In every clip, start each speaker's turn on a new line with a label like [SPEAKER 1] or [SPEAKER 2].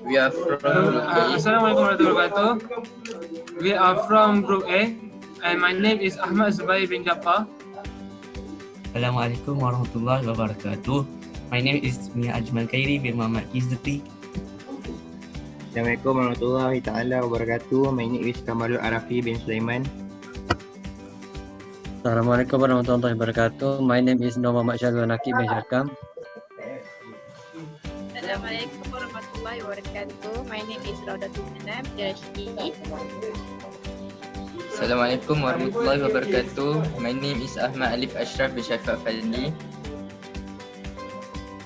[SPEAKER 1] We are from
[SPEAKER 2] Assalamualaikum warahmatullahi wabarakatuh. We are from Group A, and my name is Ahmad Zubair bin Jaafar.
[SPEAKER 3] Assalamualaikum warahmatullahi wabarakatuh. My name is Mia Ajmal Khairi bin Muhammad Izzuddin.
[SPEAKER 1] Assalamualaikum warahmatullahi taala wabarakatuh. My name is Kamalul Arafi bin Sulaiman.
[SPEAKER 4] Assalamualaikum warahmatullahi wabarakatuh. My name is Nur Muhammad Syazwan Nakib bin Syarkam.
[SPEAKER 5] Assalamualaikum warahmatullahi wabarakatuh. My name is Raudatul Anam Rashidi.
[SPEAKER 6] Assalamualaikum warahmatullahi wabarakatuh. My name is Ahmad Alif Ashraf bin Syafaq Fadli.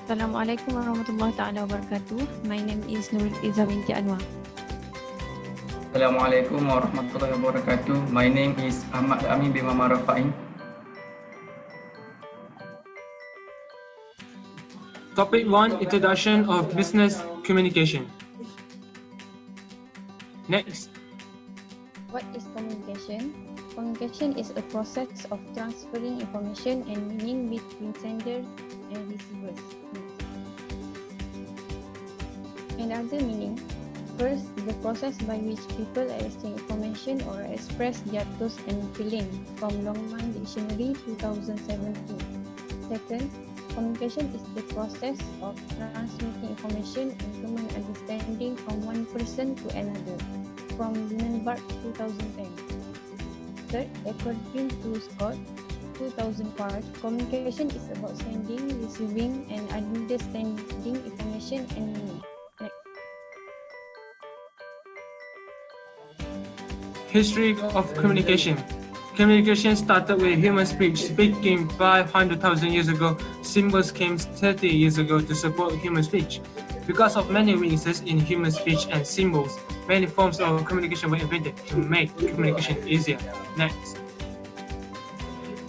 [SPEAKER 7] Assalamualaikum warahmatullahi taala wabarakatuh. My name is Nurul Izzah binti Anwar.
[SPEAKER 8] Assalamualaikum warahmatullahi wabarakatuh. My name is Ahmad Amin bin Muhammad Rafain.
[SPEAKER 2] Topic 1: Introduction of Business Communication. Next.
[SPEAKER 9] What is communication? Communication is a process of transferring information and meaning between senders and receivers. Another meaning. First, the process by which people exchange information or express their thoughts and feelings from Longman Dictionary 2017. Second, communication is the process of transmitting information and common understanding from one person to another, from Linenberg 2010. Third, according to Scott 2005, communication is about sending, receiving, and understanding information and meaning.
[SPEAKER 2] History of communication. Communication started with human speech. Speaking 500,000 years ago, symbols came 30 years ago to support human speech. Because of many weaknesses in human speech and symbols, many forms of communication were invented to make communication easier. Next.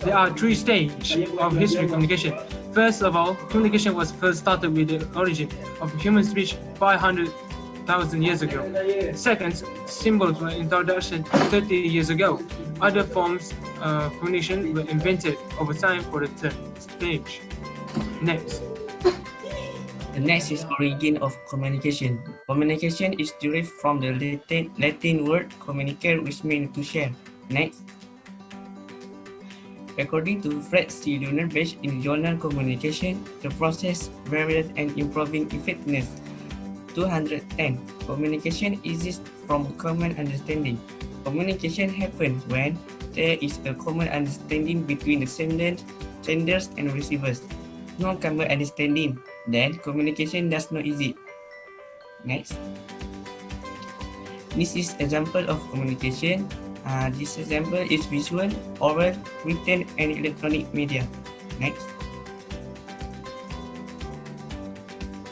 [SPEAKER 2] There are three stages of history communication. First of all, communication was first started with the origin of human speech 500,000 years ago. Second, symbols were introduced 30 years ago. Other forms of communication were invented over time for the third stage. Next.
[SPEAKER 3] The next is origin of communication. Communication is derived from the Latin word communicare, which means to share. Next. According to Fred C. Dunnerbach in Journal Communication, the process varied and improving effectiveness. 210. Communication exists from common understanding. Communication happens when there is a common understanding between the senders and receivers. No common understanding, then communication does not exist. Next. This is example of communication. This example is visual, oral, written, and electronic media. Next.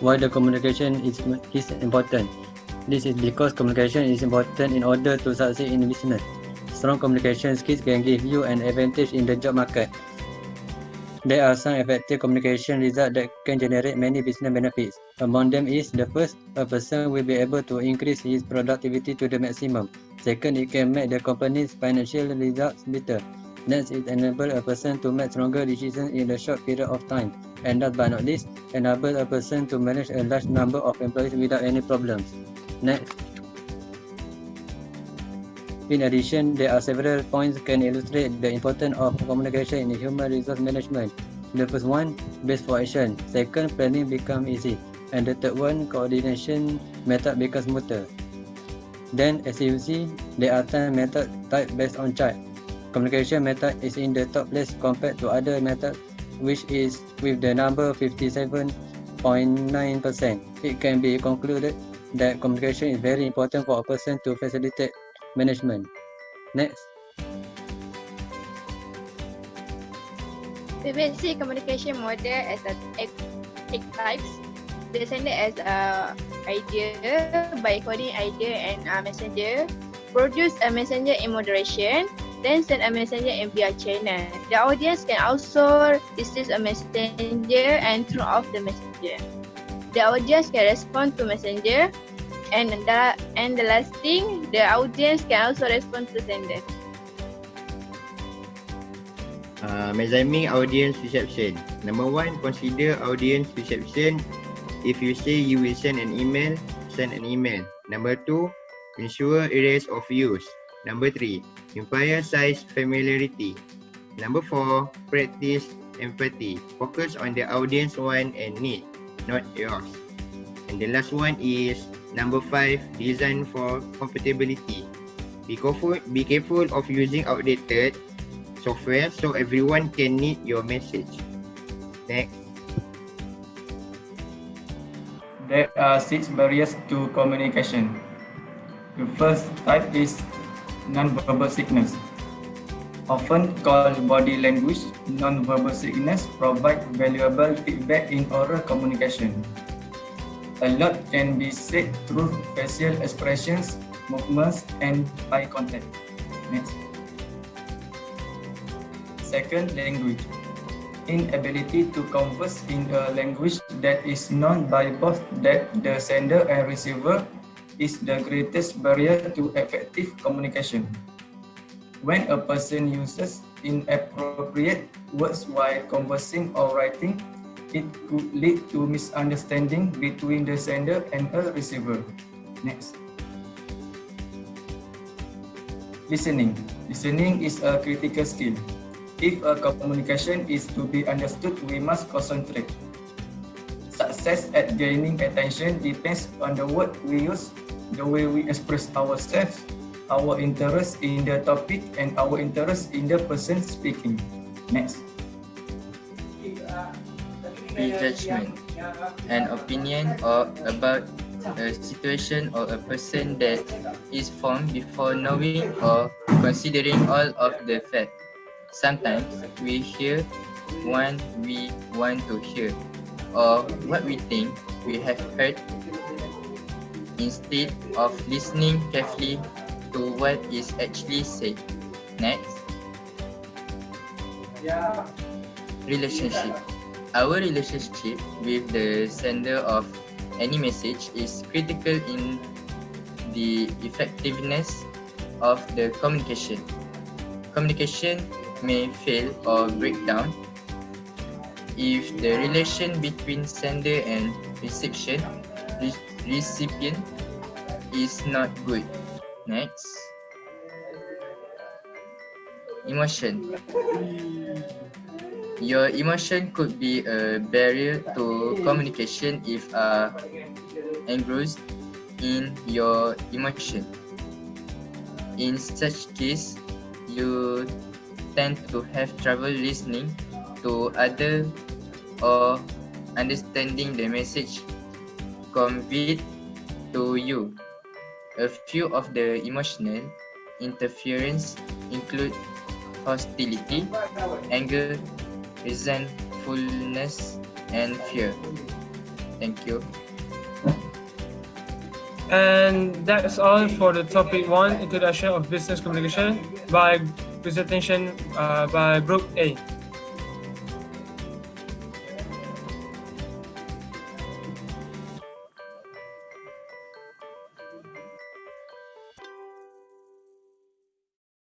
[SPEAKER 4] Why the communication is important? This is because communication is important in order to succeed in business. Strong communication skills can give you an advantage in the job market. There are some effective communication results that can generate many business benefits. Among them is the first, a person will be able to increase his productivity to the maximum. Second, it can make the company's financial results better. Next, it enables a person to make stronger decisions in a short period of time. And last but not least, enable a person to manage a large number of employees without any problems. Next. In addition, there are several points can illustrate the importance of communication in human resource management. The first one, base for action. Second, planning becomes easy. And the third one, coordination method becomes smoother. Then, as you see, there are 10 method types based on chart. Communication method is in the top place compared to other methods, which is with the number 57.9%. It can be concluded that communication is very important for a person to facilitate management. Next.
[SPEAKER 5] We will see communication model as eight types. The sender as idea by coding idea and messenger. Produce a messenger in moderation, then send a messenger in via channel. The audience can also receive a messenger and throw off the messenger. The audience can respond to messenger, and the last thing, the audience can also respond to sender.
[SPEAKER 1] Examining audience reception. Number one, consider audience reception. If you say you will send an email, send an email. Number 2, ensure ease of use. Number 3, emphasize familiarity. Number 4, practice empathy. Focus on the audience want and need, not yours. And the last one is number 5, design for compatibility. Be careful of using outdated software so everyone can need your message. Next.
[SPEAKER 8] There are 6 barriers to communication. The first type is non-verbal signals. Often called body language, non-verbal signals provide valuable feedback in oral communication. A lot can be said through facial expressions, movements, and eye contact. Next. Second, language. Inability to converse in a language that is known by both the sender and receiver is the greatest barrier to effective communication. When a person uses inappropriate words while conversing or writing, it could lead to misunderstanding between the sender and a receiver. Next. Listening. Listening is a critical skill. If a communication is to be understood, we must concentrate. Success at gaining attention depends on the word we use, the way we express ourselves, our interest in the topic, and our interest in the person speaking. Next.
[SPEAKER 6] Prejudgment. An opinion or about a situation or a person that is formed before knowing or considering all of the facts. Sometimes we hear what we want to hear or what we think we have heard instead of listening carefully to what is actually said. Next. Relationship. Our relationship with the sender of any message is critical in the effectiveness of the communication. Communication may fail or break down if the relation between sender and recipient is not good. Next. Emotion. Your emotion could be a barrier to communication if engrossed in your emotion. In such case, you tend to have trouble listening to others or understanding the message conveyed to you. A few of the emotional interference include hostility, anger, resentfulness, and fear. Thank you.
[SPEAKER 2] And that's all for the topic 1, Introduction of Business Communication by Presntation by Group A.